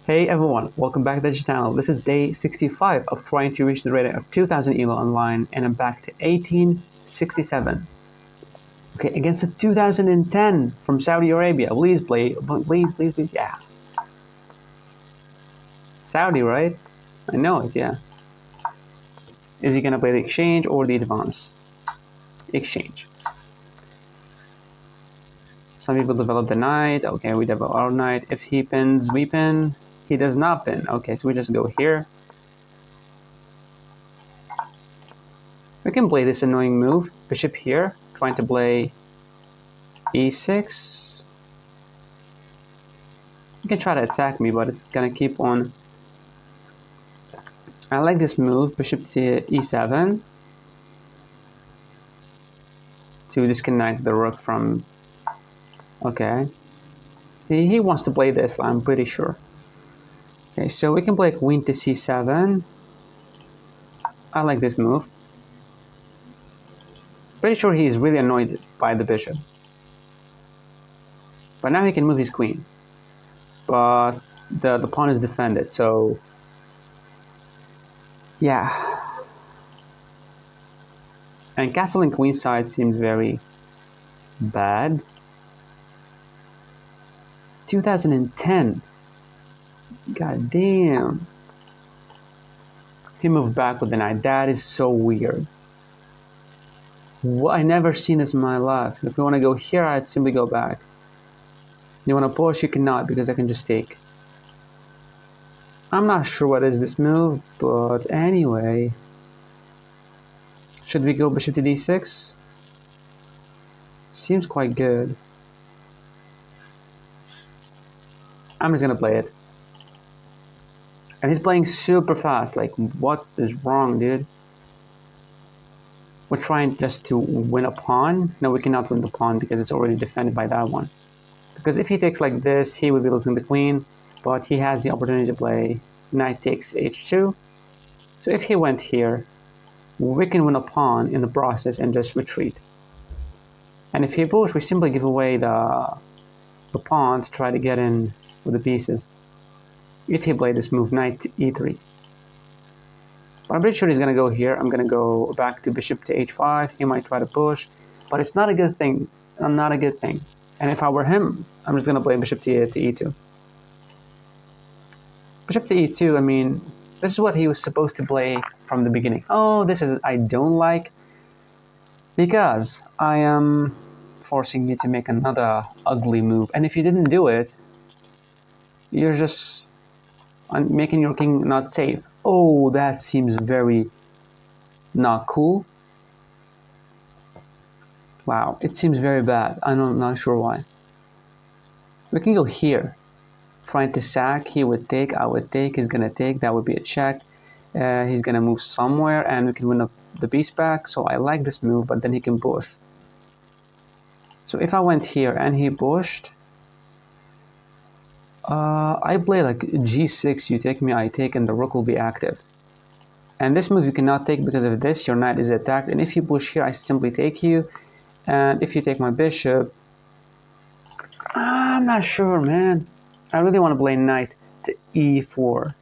Hey everyone, welcome back to the channel. This is day 65 of trying to reach the rating of 2000 elo online, and I'm back to 1867. Okay, against a 2010 from Saudi Arabia. Please play, please, yeah. Saudi, right? I know it, yeah. Is he gonna play the exchange or the advance? Exchange. Some people develop the knight. Okay, we develop our knight. If he pins, we pin. He does not pin. Okay, so we just go here. We can play this annoying move. Bishop here, trying to play e6. You can try to attack me, but it's gonna keep on. I like this move, bishop to e7, to disconnect the rook from. Okay, he wants to play this, I'm pretty sure. Okay, so we can play queen to c7. I like this move. Pretty sure he's really annoyed by the bishop, but now he can move his queen, but the pawn is defended, so yeah. And castling queenside seems very bad. 2010. God damn. He moved back with the knight. That is so weird. I never seen this in my life. If you want to go here, I'd simply go back. You want to push, you cannot, because I can just take. I'm not sure what is this move, but anyway. Should we go bishop to d6? Seems quite good. I'm just gonna play it. And he's playing super fast. Like, what is wrong, dude? We're trying just to win a pawn. No, we cannot win the pawn because it's already defended by that one. Because if he takes like this, he would be losing the queen, but he has the opportunity to play knight takes h2. So if he went here, we can win a pawn in the process and just retreat. And if he pushes, we simply give away the pawn to try to get in with the pieces. If he played this move, knight to e3. But I'm pretty sure he's going to go here. I'm going to go back to bishop to h5. He might try to push, but it's not a good thing. Not a good thing. And if I were him, I'm just going to play bishop to e2. Bishop to e2, I mean, this is what he was supposed to play from the beginning. Oh, this is I don't like, because I am forcing you to make another ugly move. And if you didn't do it, you're just making your king not safe. Oh, that seems very not cool. Wow, it seems very bad. I'm not sure why. We can go here. Trying to sack, he would take, I would take, he's gonna take, that would be a check. He's gonna move somewhere and we can win the piece back. So I like this move, but then he can push. So if I went here and he pushed, I play like g6, you take me, I take, and the rook will be active. And this move you cannot take because of this, your knight is attacked. And if you push here, I simply take you. And if you take my bishop, I'm not sure, man. I really want to play knight to e4.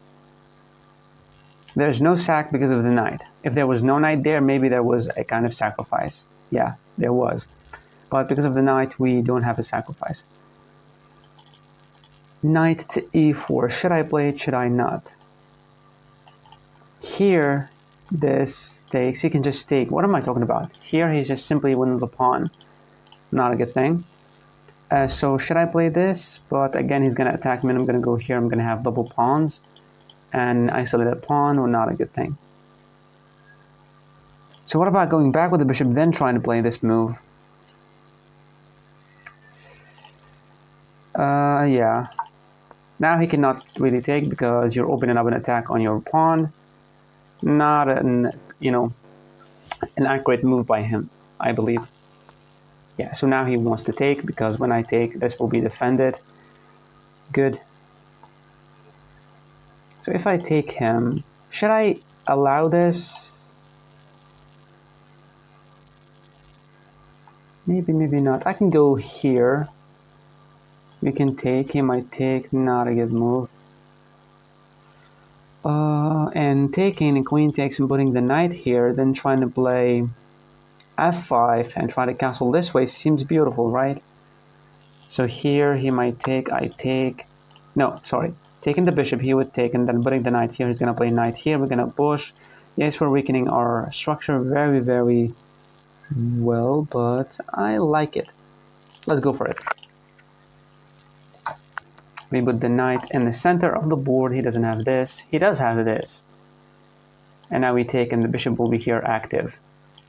There's no sack because of the knight. If there was no knight there, maybe there was a kind of sacrifice. Yeah, there was. But because of the knight, we don't have a sacrifice. Knight to e4. Should I play it? Should I not? Here, this takes. He can just take. What am I talking about? Here, he just simply wins the pawn. Not a good thing. So should I play this? But again, he's going to attack me, and I'm going to go here. I'm going to have double pawns. And isolated pawn, or not a good thing. So what about going back with the bishop, then trying to play this move? Yeah. Now he cannot really take because you're opening up an attack on your pawn. Not an, an accurate move by him, I believe. Yeah, so now he wants to take because when I take, this will be defended. Good. So if I take him, should I allow this? Maybe, maybe not. I can go here. We can take, he might take, not a good move. And taking and queen takes and putting the knight here, then trying to play f5 and try to castle this way seems beautiful, right? So here he might take, I take, no, sorry, taking the bishop he would take, and then putting the knight here, he's going to play knight here, we're going to push. Yes, we're weakening our structure very, very well, but I like it. Let's go for it. We put the knight in the center of the board. He doesn't have this. He does have this. And now we take, and the bishop will be here active.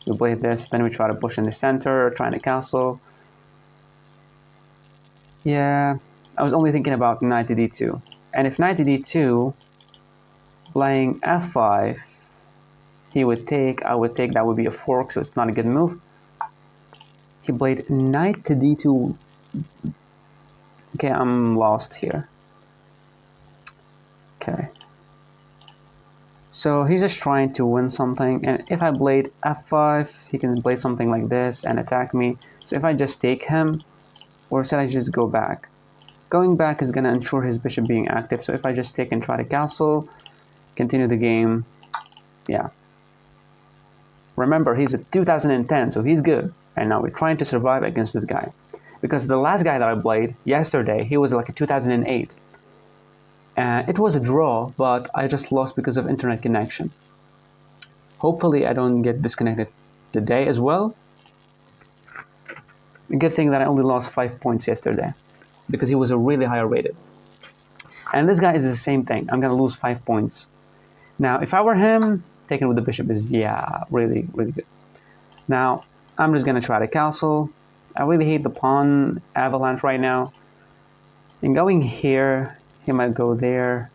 We play this, then we try to push in the center, trying to castle. Yeah, I was only thinking about knight to d2. And if knight to d2, playing f5, he would take, I would take, that would be a fork, so it's not a good move. He played knight to d2. Okay, I'm lost here. Okay. So he's just trying to win something, and if I played f5, he can play something like this and attack me. So if I just take him, or should I just go back? Going back is going to ensure his bishop being active, so if I just take and try to castle, continue the game, yeah. Remember, he's a 2010, so he's good, and now we're trying to survive against this guy. Because the last guy that I played yesterday, he was like a 2008. It was a draw, but I just lost because of internet connection. Hopefully I don't get disconnected today as well. A good thing that I only lost 5 points yesterday, because he was a really higher rated. And this guy is the same thing. I'm going to lose 5 points. Now, if I were him, taking with the bishop is, yeah, really, really good. Now, I'm just going to try to castle. I really hate the pawn avalanche right now. And going here, he might go there.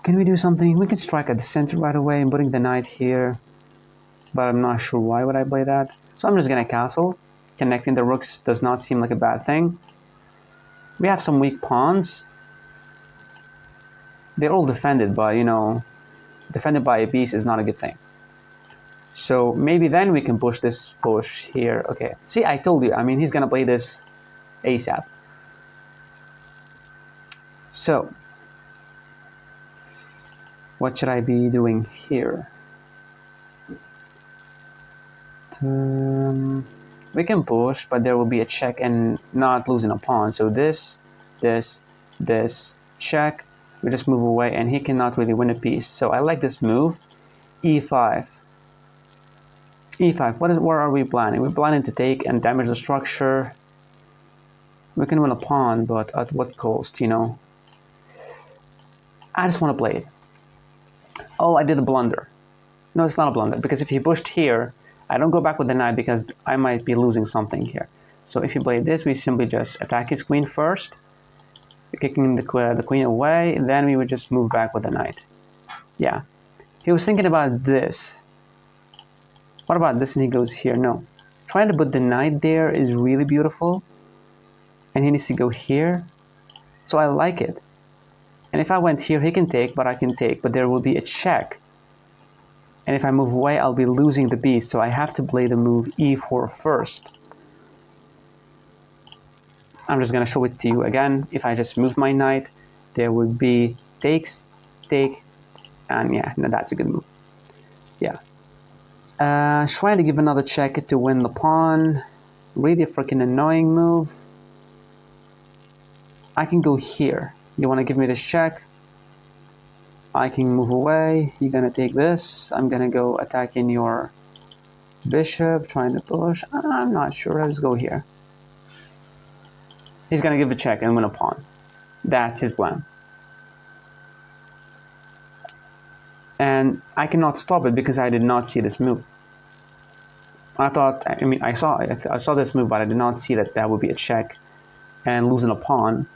Can we do something? We can strike at the center right away and putting the knight here. But I'm not sure why would I play that. So I'm just going to castle. Connecting the rooks does not seem like a bad thing. We have some weak pawns. They're all defended, but, you know, defended by a piece is not a good thing. So maybe then we can push this push here. Okay, see, I told you. I mean, he's going to play this ASAP. So, what should I be doing here? We can push, but there will be a check and not losing a pawn. So this, check. We just move away, and he cannot really win a piece. So I like this move. E5. E5. Where are we planning? We're planning to take and damage the structure. We can win a pawn, but at what cost, you know? I just want to play it. Oh, I did a blunder. No, it's not a blunder, because if he pushed here, I don't go back with the knight because I might be losing something here. So if you play this, we simply just attack his queen first, kicking the queen away, and then we would just move back with the knight. Yeah. He was thinking about this. What about this? And he goes here. No. Trying to put the knight there is really beautiful. And he needs to go here. So I like it. And if I went here, he can take, but I can take. But there will be a check. And if I move away, I'll be losing the piece. So I have to play the move e4 first. I'm just going to show it to you again. If I just move my knight, there would be takes, take, and yeah, that's a good move. Yeah. Trying to give another check to win the pawn. Really freaking annoying move. I can go here. You want to give me this check? I can move away. You're going to take this. I'm going to go attacking your bishop, trying to push. I'm not sure. Let's go here. He's going to give a check and win a pawn. That's his plan. And I cannot stop it because I did not see this move. I saw this move, but I did not see that would be a check and losing a pawn.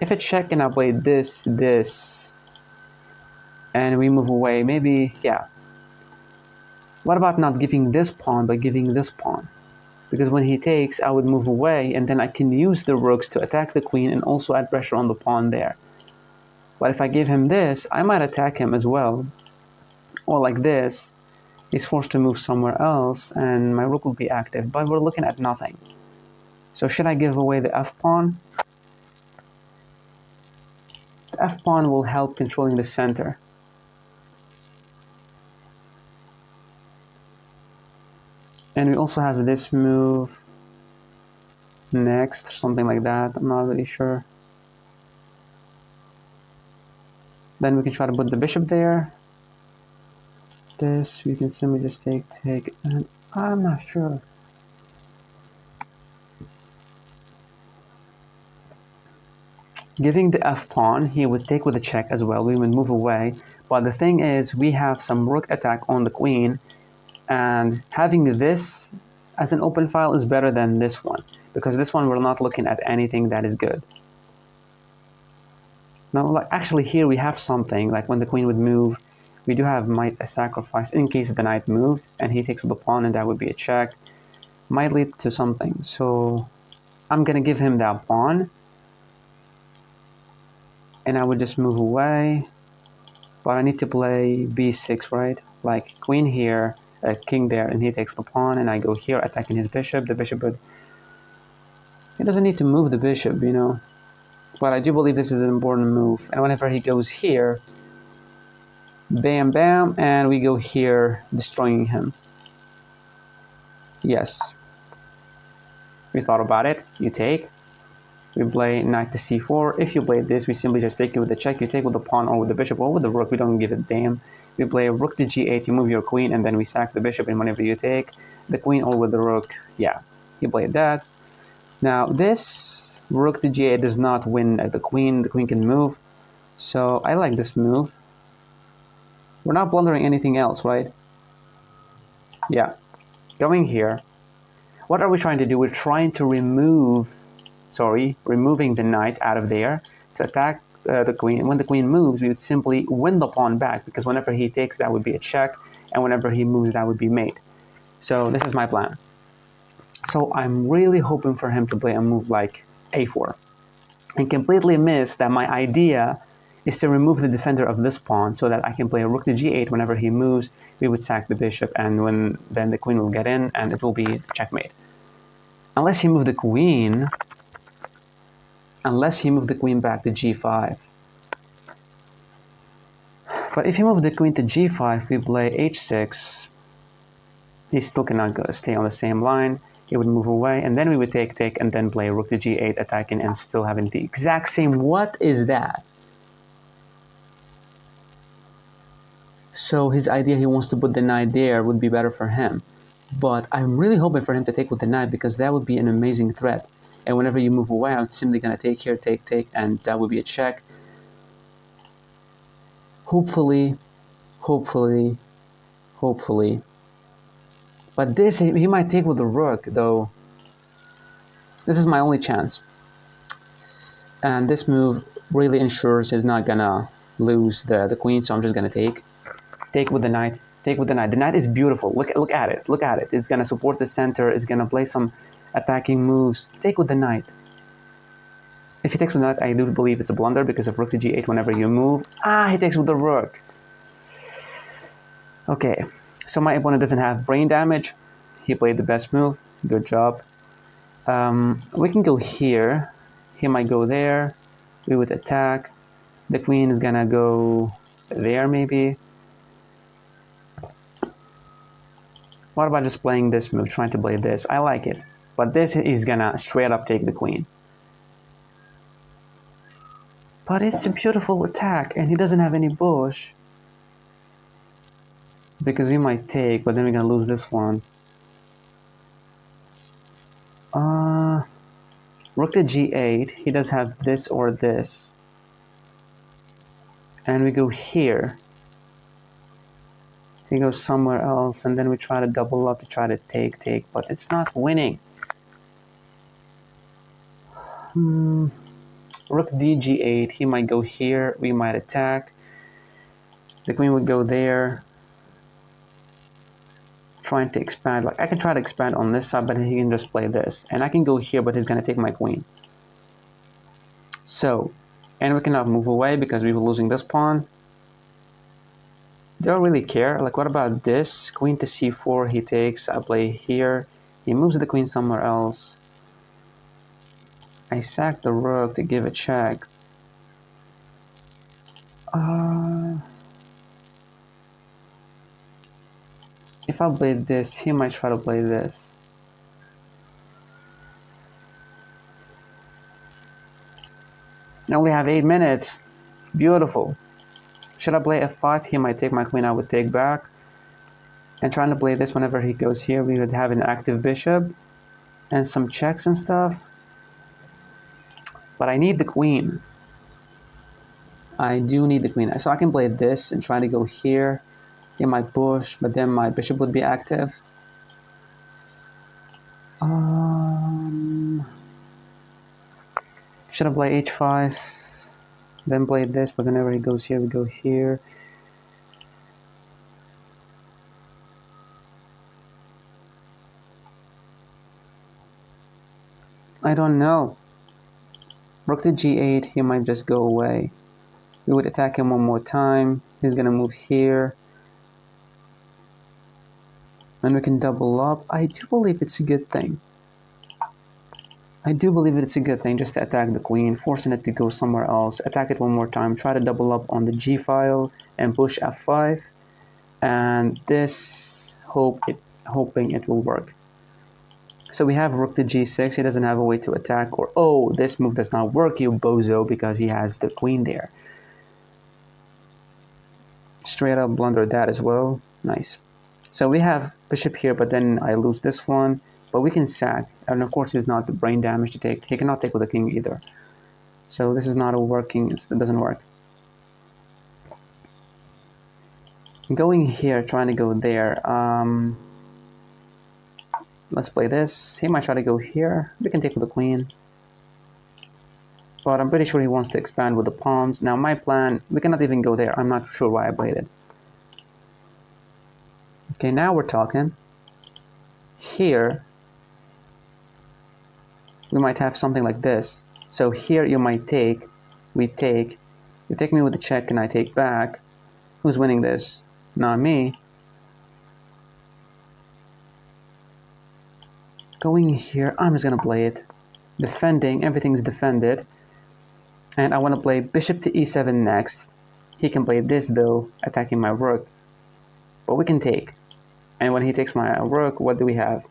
If it's check and I play this, and we move away, maybe, yeah. What about not giving this pawn, but giving this pawn? Because when he takes, I would move away, and then I can use the rooks to attack the queen and also add pressure on the pawn there. But if I give him this, I might attack him as well. Or like this, he's forced to move somewhere else, and my rook will be active, but we're looking at nothing. So should I give away the f-pawn? The f-pawn will help controlling the center. And we also have this move next, something like that. I'm not really sure. Then we can try to put the bishop there. This, we can simply just take, and I'm not sure. Giving the f-pawn, he would take with a check as well. We would move away. But the thing is, we have some rook attack on the queen, and having this as an open file is better than this one, because this one we're not looking at anything that is good. Now, like, actually here we have something, like when the queen would move, we do have might a sacrifice in case the knight moved and he takes with the pawn, and that would be a check. Might lead to something. So I'm gonna give him that pawn, and I would just move away. But I need to play b6, right? Like queen here, king there, and he takes the pawn, and I go here attacking his bishop. The bishop would... He doesn't need to move the bishop, you know. But I do believe this is an important move. And whenever he goes here, bam, bam, and we go here, destroying him. Yes. We thought about it. You take. We play knight to c4. If you play this, we simply just take it with the check. You take with the pawn or with the bishop or with the rook. We don't give a damn. We play rook to g8. You move your queen, and then we sack the bishop. And whenever you take the queen or with the rook, yeah, he played that. Now this rook to g8 does not win the queen. The queen can move. So I like this move. We're not blundering anything else, right? Yeah. Going here. What are we trying to do? We're trying to removing the knight out of there to attack the queen. When the queen moves, we would simply win the pawn back, because whenever he takes, that would be a check, and whenever he moves, that would be mate. So this is my plan. So I'm really hoping for him to play a move like a4, and completely miss that my idea is to remove the defender of this pawn so that I can play a rook to g8. Whenever he moves, we would sack the bishop, and then the queen will get in, and it will be checkmate. Unless he moved the queen, back to g5. But if you move the queen to g5, we play h6. He still cannot stay on the same line. He would move away, and then we would take, and then play rook to g8, attacking, and still having the exact same. What is that? So his idea, he wants to put the knight there, would be better for him. But I'm really hoping for him to take with the knight, because that would be an amazing threat. And whenever you move away, I'm simply going to take here, take, and that would be a check. Hopefully. But this, he might take with the rook, though. This is my only chance. And this move really ensures he's not going to lose the queen, so I'm just going to take. Take with the knight. Take with the knight. The knight is beautiful. Look at it. Look at it. It's going to support the center. It's going to play some attacking moves. Take with the knight. If he takes with the knight, I do believe it's a blunder, because of rook to g8 whenever you move. He takes with the rook. Okay, so my opponent doesn't have brain damage. He played the best move. Good job. We can go here. He might go there. We would attack. The queen is going to go there, maybe. What about just playing this move, trying to play this? I like it. But this is going to straight up take the queen. But it's a beautiful attack, and he doesn't have any bush. Because we might take, but then we're going to lose this one. Rook to g8. He does have this or this. And we go here. He goes somewhere else, and then we try to double up to try to take, but it's not winning. Rook dg8, he might go here, we might attack. The queen would go there. Trying to expand, like I can try to expand on this side, but he can just play this. And I can go here, but he's gonna take my queen. So, and we cannot move away because we were losing this pawn. They don't really care. Like, what about this? Queen to c4, he takes, I play here. He moves the queen somewhere else. I sack the rook to give a check. If I play this, he might try to play this. I only have 8 minutes. Beautiful. Should I play f5? He might take my queen, I would take back. And trying to play this whenever he goes here, we would have an active bishop and some checks and stuff. But I need the queen. I do need the queen. So I can play this and try to go here. He might push, but then my bishop would be active. Should I play h5? Then play this, but whenever he goes here, we go here. I don't know. Rook to g8, he might just go away. We would attack him one more time. He's gonna move here. And we can double up. I do believe it's a good thing. I do believe it's a good thing just to attack the queen, forcing it to go somewhere else. Attack it one more time. Try to double up on the g file and push f5. And this, hoping it will work. So we have rook to g6. He doesn't have a way to attack. Or, oh, this move does not work, you bozo, because he has the queen there. Straight up blunder that as well. Nice. So we have bishop here, but then I lose this one. But we can sack. And of course, he's not the brain damage to take. He cannot take with the king either. So this is not a working, it doesn't work. Going here, trying to go there. Let's play this. He might try to go here. We can take with the queen. But I'm pretty sure he wants to expand with the pawns. Now my plan, we cannot even go there. I'm not sure why I played it. Okay, now we're talking. Here, we might have something like this. So here you might take, we take, you take me with the check and I take back. Who's winning this? Not me. Going here, I'm just gonna play it. Defending, everything's defended. And I want to play bishop to e7 next. He can play this though, attacking my rook. But we can take. And when he takes my rook, what do we have?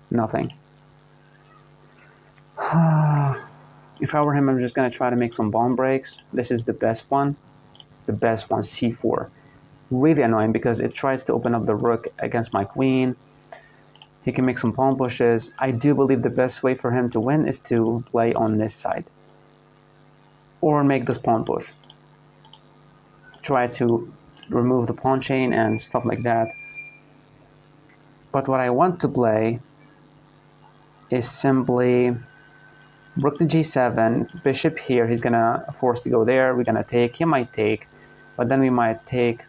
Nothing. If I were him, I'm just going to try to make some pawn breaks. This is the best one. The best one, c4. Really annoying because it tries to open up the rook against my queen. He can make some pawn pushes. I do believe the best way for him to win is to play on this side. Or make this pawn push. Try to remove the pawn chain and stuff like that. But what I want to play is simply rook to g7, bishop here. He's gonna force to go there. We're gonna take. He might take, but then we might take.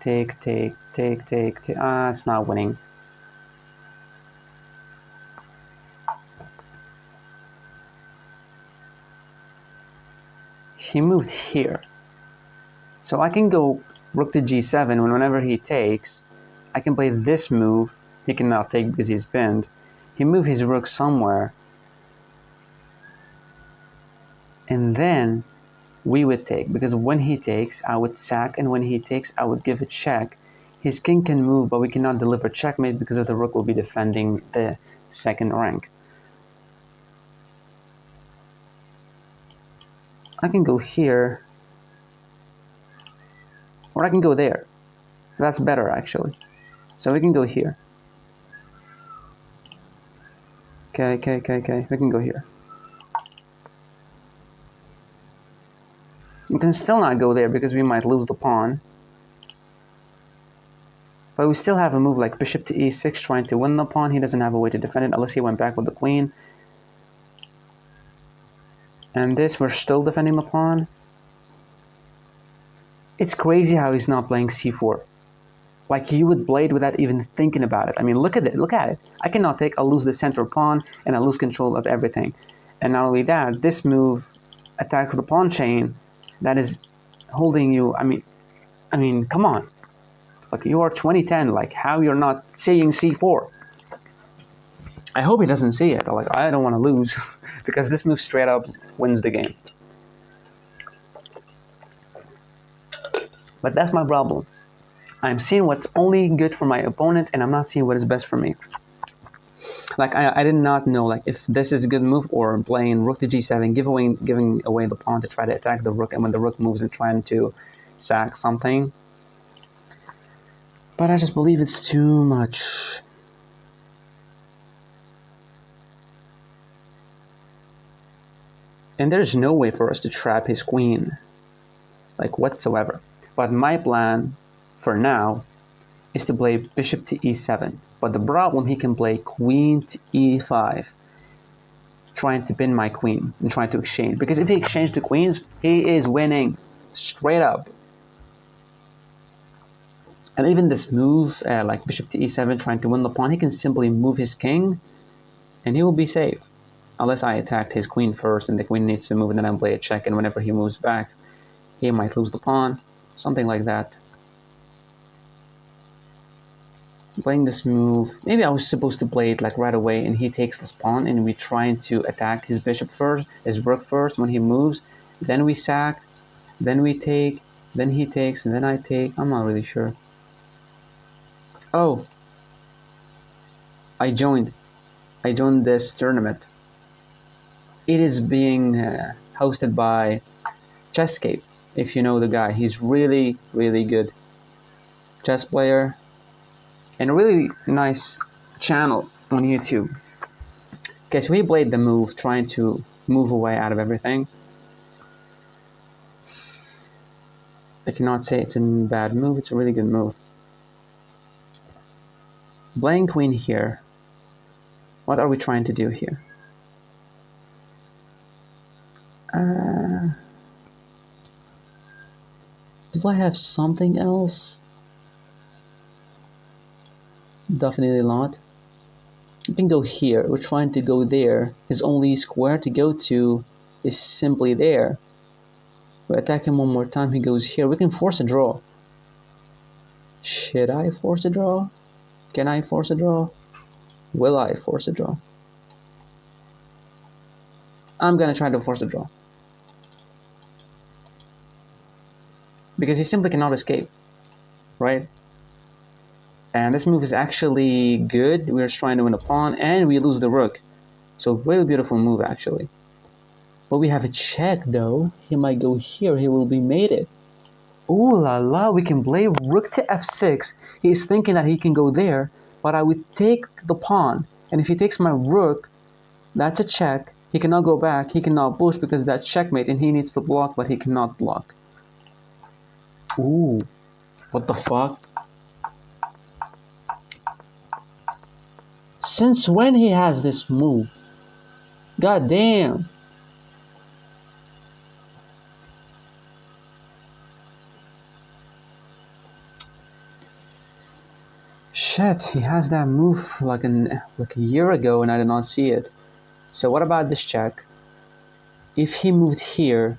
It's not winning. He moved here. So I can go rook to g7 whenever he takes. I can play this move. He cannot take because he's pinned. He moved his rook somewhere. And then we would take. Because when he takes, I would sack. And when he takes, I would give a check. His king can move, but we cannot deliver checkmate because of the rook will be defending the second rank. I can go here. Or I can go there. That's better, actually. So we can go here. Okay. We can go here. You can still not go there because we might lose the pawn. But we still have a move like bishop to e6 trying to win the pawn. He doesn't have a way to defend it unless he went back with the queen. And this, we're still defending the pawn. It's crazy how he's not playing c4. Like, he would play it without even thinking about it. I mean, look at it. I cannot take, I'll lose the center pawn, and I'll lose control of everything. And not only that, this move attacks the pawn chain that is holding you. I mean, come on. Like, you are 2010, like, how you're not seeing c4? I hope he doesn't see it. Like, I don't want to lose, because this move straight up wins the game. But that's my problem. I'm seeing what's only good for my opponent, and I'm not seeing what is best for me. Like I did not know like if this is a good move or playing rook to g7, giving away the pawn to try to attack the rook, and when the rook moves and trying to sack something. But I just believe it's too much. And there's no way for us to trap his queen, like whatsoever. But my plan for now is to play bishop to e7. But the problem, he can play queen to e5, trying to pin my queen and trying to exchange. Because if he exchanged the queens, he is winning straight up. And even this move, like bishop to e7, trying to win the pawn, he can simply move his king and he will be safe. Unless I attacked his queen first and the queen needs to move and then I play a check, and whenever he moves back, he might lose the pawn, something like that. Playing this move, maybe I was supposed to play it like right away and he takes this pawn and we trying to attack his bishop first, his rook first when he moves, then we sack, then we take, then he takes, and then I take. I'm not really sure. Oh, I joined this tournament. It is being hosted by Chesscape, if you know the guy. He's really, really good chess player and a really nice channel on YouTube. Okay, so he played the move, trying to move away out of everything. I cannot say it's a bad move, it's a really good move. Playing queen here. What are we trying to do here? Do I have something else? Definitely not. You can go here. We're trying to go there. His only square to go to is simply there. We attack him one more time. He goes here. We can force a draw. Should I force a draw? Can I force a draw? Will I force a draw? I'm gonna try to force a draw. Because he simply cannot escape, right? And this move is actually good. We're trying to win a pawn and we lose the rook. So really beautiful move actually. But we have a check though. He might go here. He will be mated. Ooh la la, we can play rook to f6. He's thinking that he can go there, but I would take the pawn. And if he takes my rook, that's a check. He cannot go back. He cannot push because that's checkmate and he needs to block, but he cannot block. Ooh, what the fuck? Since when he has this move? God damn. Shit, he has that move like a year ago and I did not see it. So what about this check? If he moved here,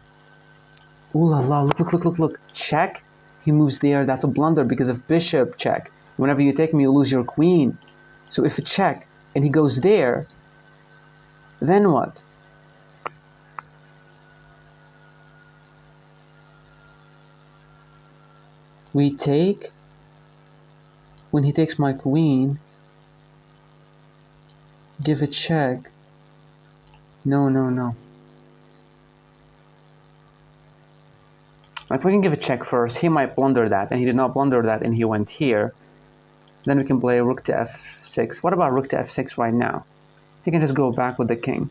ooh la la, look, check. He moves there, that's a blunder because of bishop check. Whenever you take me, you lose your queen. So if a check and he goes there, then what? We take. When he takes my queen, give a check. No. Like we can give a check first. He might blunder that, and he did not blunder that, and he went here. Then we can play rook to f6. What about rook to f6 right now? He can just go back with the king.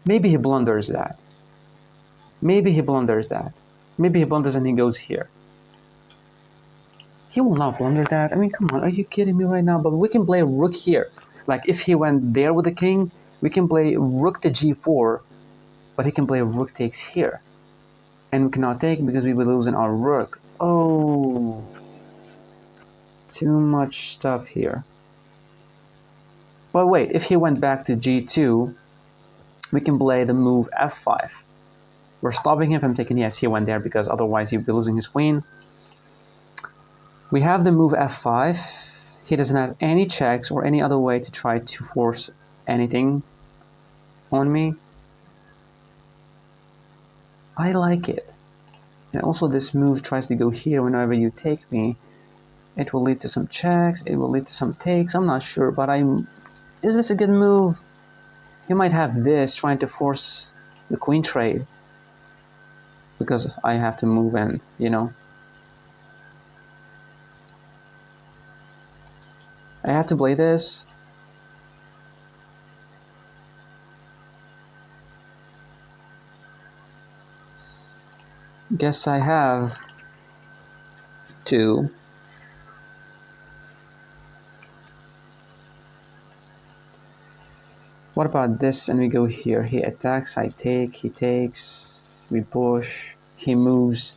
Maybe he blunders that. Maybe he blunders and he goes here. He will not blunder that. I mean, come on, are you kidding me right now? But we can play rook here. Like if he went there with the king, we can play rook to g4, but he can play rook takes here. And we cannot take because we will lose our rook. Oh, too much stuff here. But wait, if he went back to g2, we can play the move f5. We're stopping him from taking, yes, he went there because otherwise he'd be losing his queen. We have the move f5. He doesn't have any checks or any other way to try to force anything on me. I like it. And also this move tries to go here whenever you take me. It will lead to some checks, it will lead to some takes, I'm not sure, but is this a good move? You might have this trying to force the queen trade. Because I have to move in, you know. I have to play this. Guess I have to. What about this? And we go here. He attacks, I take, he takes, we push, he moves.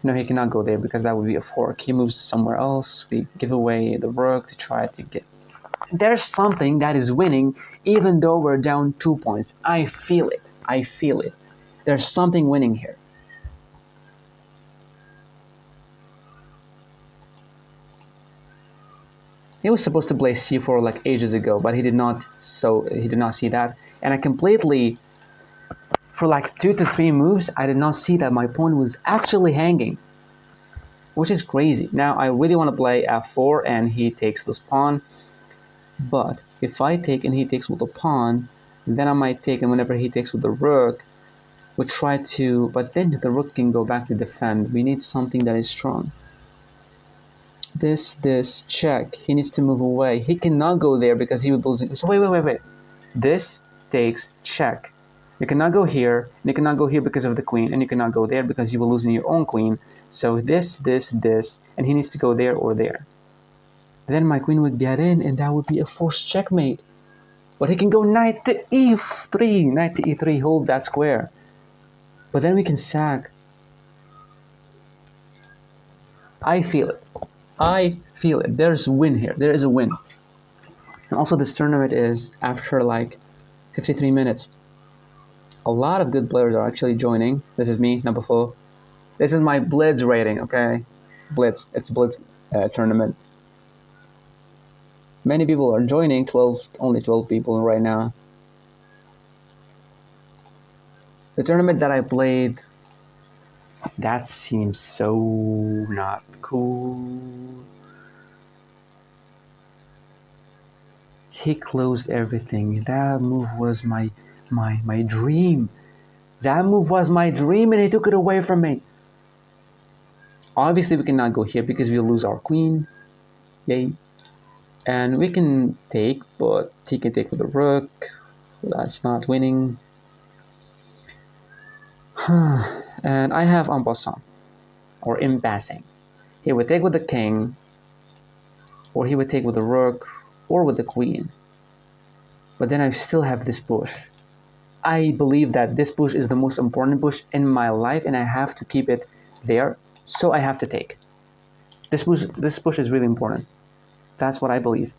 No, he cannot go there because that would be a fork. He moves somewhere else. We give away the rook to try to get. There's something that is winning even though we're down 2 points. I feel it. I feel it. There's something winning here. He was supposed to play c4 like ages ago, but he did not. So he did not see that, and I completely, for like 2 to 3 moves, I did not see that my pawn was actually hanging, which is crazy. Now I really want to play f4, and he takes this pawn. But if I take and he takes with the pawn, then I might take, and whenever he takes with the rook, we try to. But then the rook can go back to defend. We need something that is strong. This check. He needs to move away. He cannot go there because he would lose. So wait. This takes check. You cannot go here, and you cannot go here because of the queen, and you cannot go there because you will lose in your own queen. So this, and he needs to go there or there. Then my queen would get in, and that would be a forced checkmate. But he can go knight to e3, knight to e3, hold that square. But then we can sack. I feel it. I feel it. There's a win here. There is a win. And also this tournament is after like 53 minutes. A lot of good players are actually joining. This is me, number 4. This is my Blitz rating, okay? Blitz. It's Blitz tournament. Many people are joining. Only 12 people right now. The tournament that I played, that seems so not cool. He closed everything. That move was my dream. That move was my dream, and he took it away from me. Obviously, we cannot go here because we'll lose our queen. Yay. And we can take, but he can take with the rook. That's not winning. And I have en passant, or in passing. He would take with the king, or he would take with the rook, or with the queen. But then I still have this push. I believe that this push is the most important push in my life, and I have to keep it there, so I have to take. This push is really important. That's what I believe.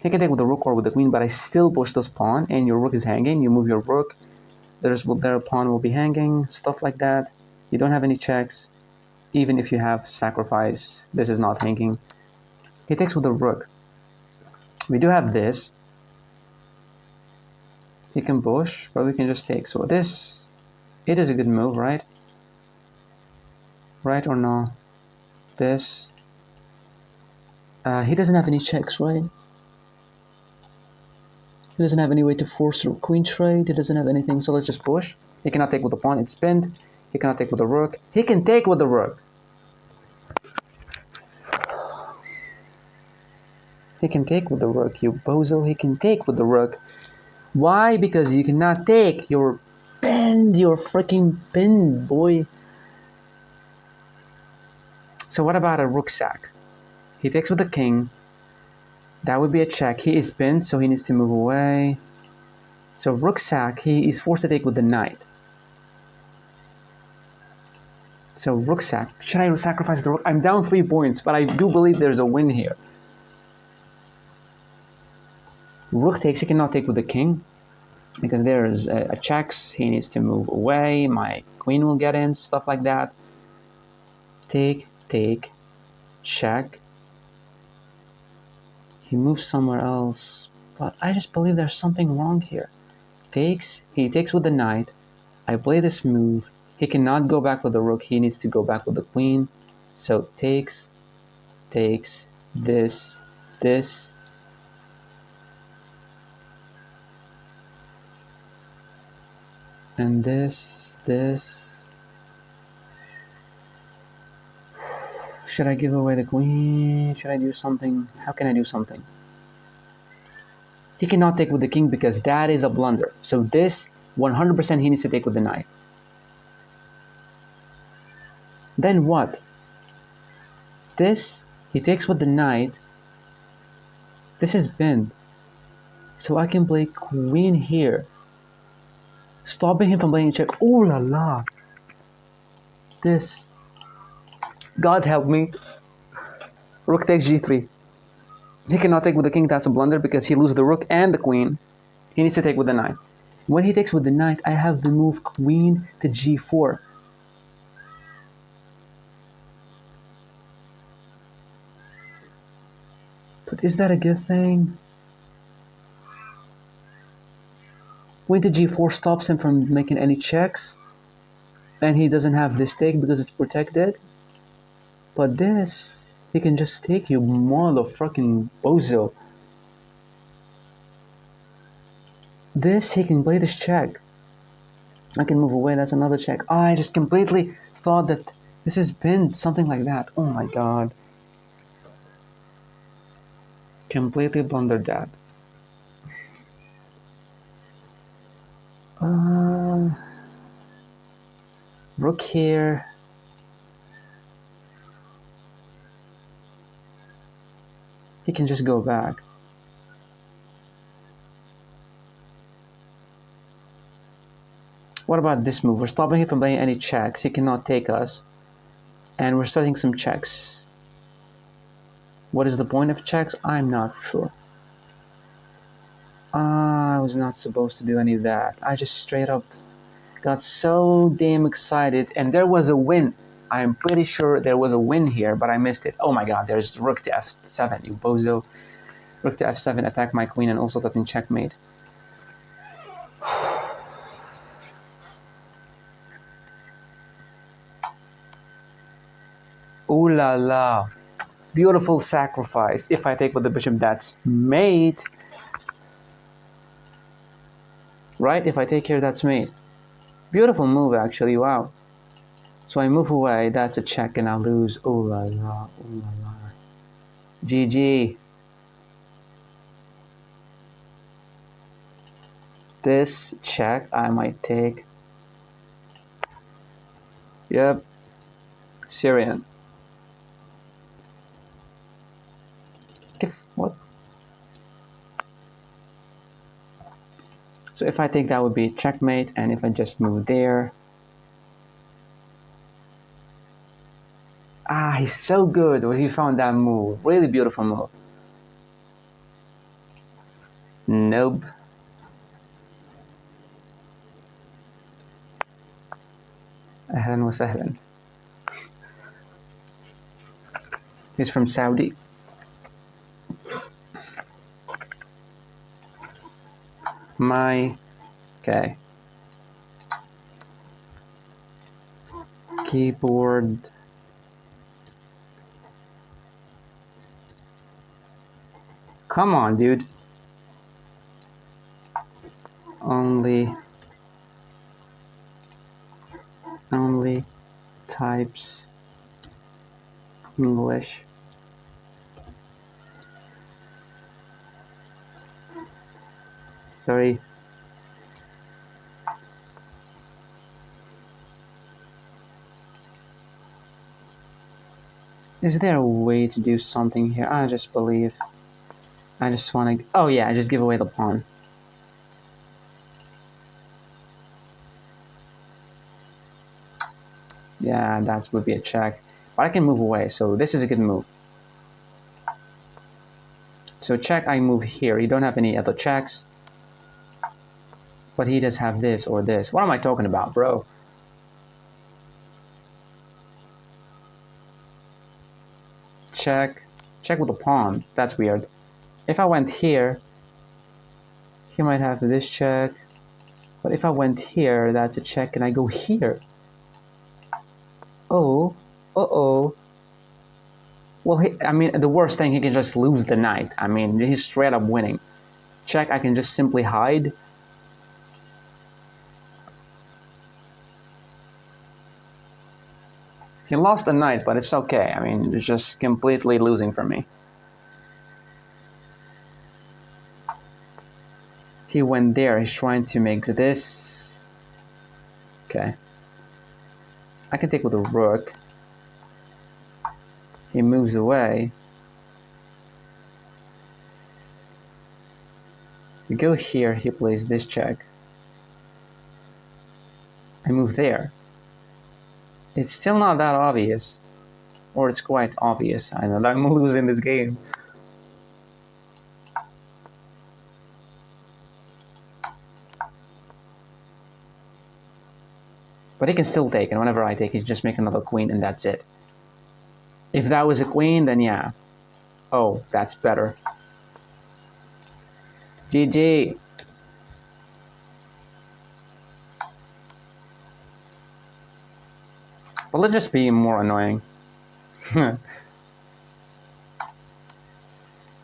He can take with the rook or with the queen, but I still push this pawn, and your rook is hanging. You move your rook, their pawn will be hanging, stuff like that. You don't have any checks. Even if you have sacrifice, this is not hanging. He takes with the rook. We do have this. He can push, but we can just take. So this, it is a good move, right? Right or no? This. He doesn't have any checks, right? He doesn't have any way to force a queen trade. He doesn't have anything, so let's just push. He cannot take with the pawn, it's pinned. He cannot take with the rook. He can take with the rook. He can take with the rook, you bozo. He can take with the rook. Why? Because you cannot take. You're pinned. You're freaking pinned, boy. So what about a rook sack? He takes with the king. That would be a check. He is pinned, so he needs to move away. So rook sack, he is forced to take with the knight. So rook sack. Should I sacrifice the rook? I'm down 3 points, but I do believe there's a win here. Rook takes. He cannot take with the king because there's a checks. He needs to move away. My queen will get in, stuff like that. Take, check. He moves somewhere else, but I just believe there's something wrong here. Takes. He takes with the knight. I play this move. He cannot go back with the rook. He needs to go back with the queen. So takes, this, and this. Should I give away the queen? Should I do something? How can I do something? He cannot take with the king because that is a blunder. So this, 100% he needs to take with the knight. Then what? This, he takes with the knight. This is pinned. So I can play queen here, stopping him from playing check. Oh la la. This. God help me. Rook takes g3. He cannot take with the king. That's a blunder because he loses the rook and the queen. He needs to take with the knight. When he takes with the knight, I have the move queen to g4. But is that a good thing? Queen to g4 stops him from making any checks. And he doesn't have this take because it's protected. But this, he can just take you, motherfucking bozo. This, he can play this check. I can move away, that's another check. I just completely thought that this is pinned, something like that. Oh my god. Completely blundered that. Rook here. He can just go back. What about this move? We're stopping him from playing any checks. He cannot take us. And we're starting some checks. What is the point of checks? I'm not sure. I was not supposed to do any of that. I just straight up got so damn excited. And there was a win. I'm pretty sure there was a win here, but I missed it. Oh my god, there's rook to f7, you bozo. Rook to f7, attack my queen and also threaten checkmate. Ooh la la. Beautiful sacrifice. If I take with the bishop, that's mate. Right? If I take here, that's mate. Beautiful move, actually. Wow. So I move away. That's a check, and I lose. Ooh la la. Ooh la la. GG. This check I might take. Yep. Syrian. What? So if I take that would be checkmate, and if I just move there. Ah, he's so good when he found that move. Really beautiful move. Nope. Ahlan wa sahlan. He's from Saudi. Okay. Keyboard. Come on, dude. Only types English. Sorry. Is there a way to do something here? I just believe. I just want to... Oh yeah, I just give away the pawn. Yeah, that would be a check. But I can move away, so this is a good move. So check, I move here. You don't have any other checks. But he does have this or this. What am I talking about, bro? Check. Check with the pawn. That's weird. If I went here, he might have this check. But if I went here, that's a check, and I go here. Oh, uh-oh. Well, I mean, the worst thing, he can just lose the knight. I mean, he's straight up winning. Check, I can just simply hide. He lost the knight, but it's okay. I mean, it's just completely losing for me. He went there. He's trying to make this. Okay. I can take with a rook. He moves away. We go here. He plays this check. I move there. It's still not that obvious. Or it's quite obvious. I know that I'm losing this game. But he can still take, and whenever I take, he's just make another queen, and that's it. If that was a queen, then yeah. Oh, that's better. GG. But let's just be more annoying.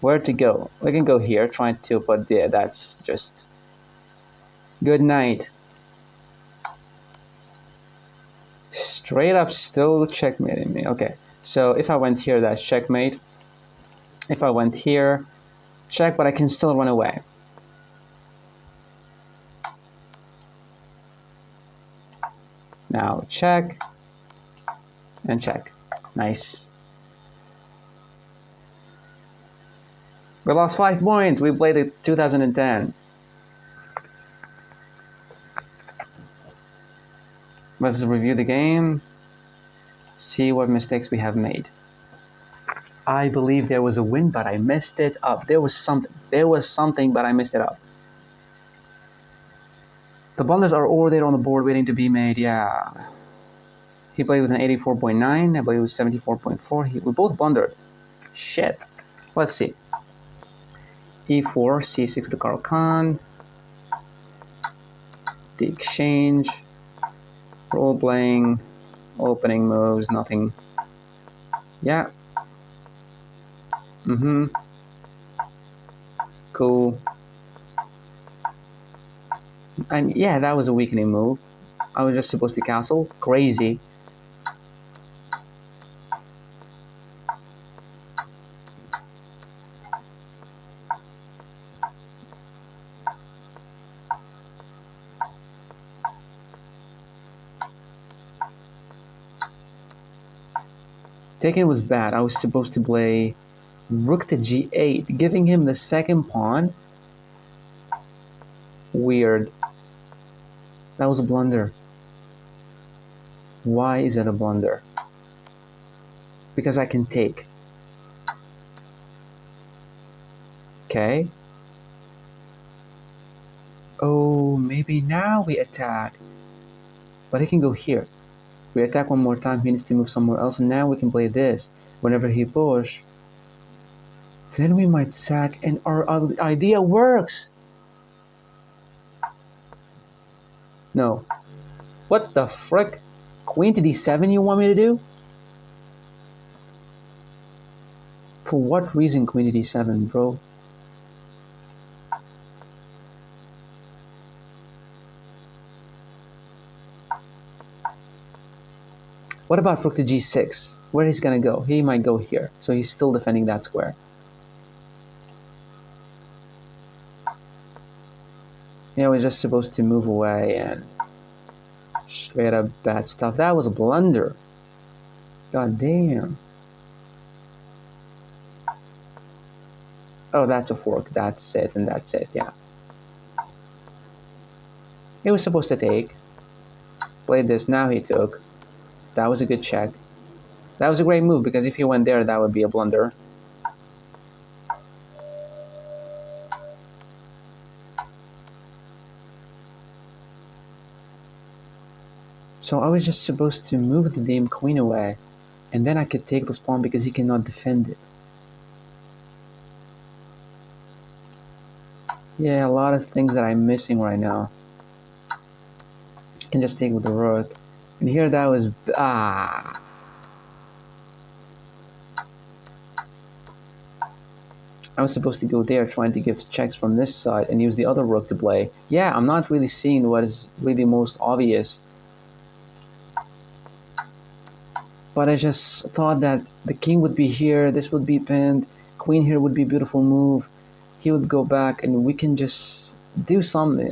Where to go? We can go here, trying to, but yeah, that's just... Good night. Straight up still checkmating me. Okay, so if I went here, that's checkmate. If I went here, check, but I can still run away. Now check and check. Nice. We lost 5 points. We played it 2010. Let's review the game. See what mistakes we have made. I believe there was a win, but I messed it up. There was something, but I messed it up. The blunders are over there on the board waiting to be made, yeah. He played with an 84.9, I played with 74.4. We both blundered. Shit. Let's see. E4, C6 the Caro-Kann. The exchange. Role-playing. Opening moves, nothing. Yeah. Cool. And yeah, that was a weakening move. I was just supposed to castle. Crazy. Taking was bad. I was supposed to play rook to g8, giving him the second pawn. Weird. That was a blunder. Why is that a blunder? Because I can take. Okay. Oh, maybe now we attack. But he can go here. We attack one more time, he needs to move somewhere else, and now we can play this. Whenever he push, then we might sack, and our idea works. No. What the frick? Queen to d7 you want me to do? For what reason queen to d7, bro? What about rook to g6? Where he's gonna go? He might go here, so he's still defending that square. Yeah, we're just supposed to move away and straight up bad stuff. That was a blunder. God damn. Oh, that's a fork. That's it, and that's it, yeah. He was supposed to take. Played this, now he took. That was a good check. That was a great move, because if he went there, that would be a blunder. So I was just supposed to move the damn queen away, and then I could take this pawn because he cannot defend it. Yeah, a lot of things that I'm missing right now. Can just take with the rook. And here that was I was supposed to go there trying to give checks from this side and use the other rook to play. Yeah, I'm not really seeing what is really most obvious. But I just thought that the king would be here, this would be pinned, queen here would be a beautiful move. He would go back and we can just do something.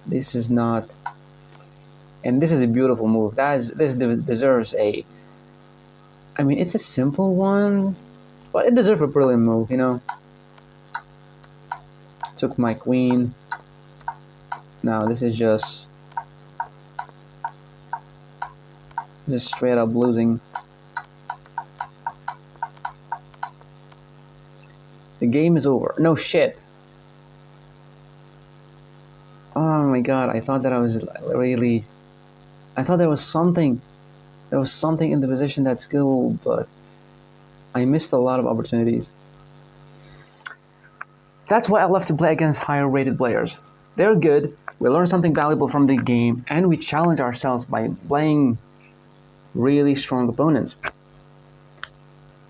This is not, and this is a beautiful move. This deserves a, I mean, it's a simple one, but it deserves a brilliant move, you know. Took my queen. Now this is just straight up losing. The game is over. No shit. Oh my god, I thought that I was really, I thought there was something in the position that's good, but I missed a lot of opportunities. That's why I love to play against higher rated players. They're good, we learn something valuable from the game, and we challenge ourselves by playing really strong opponents.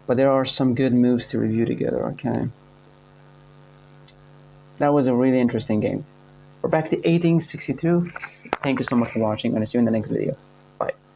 But there are some good moves to review together, okay? That was a really interesting game. We're back to 1862. Thank you so much for watching, and I'll see you in the next video. Bye.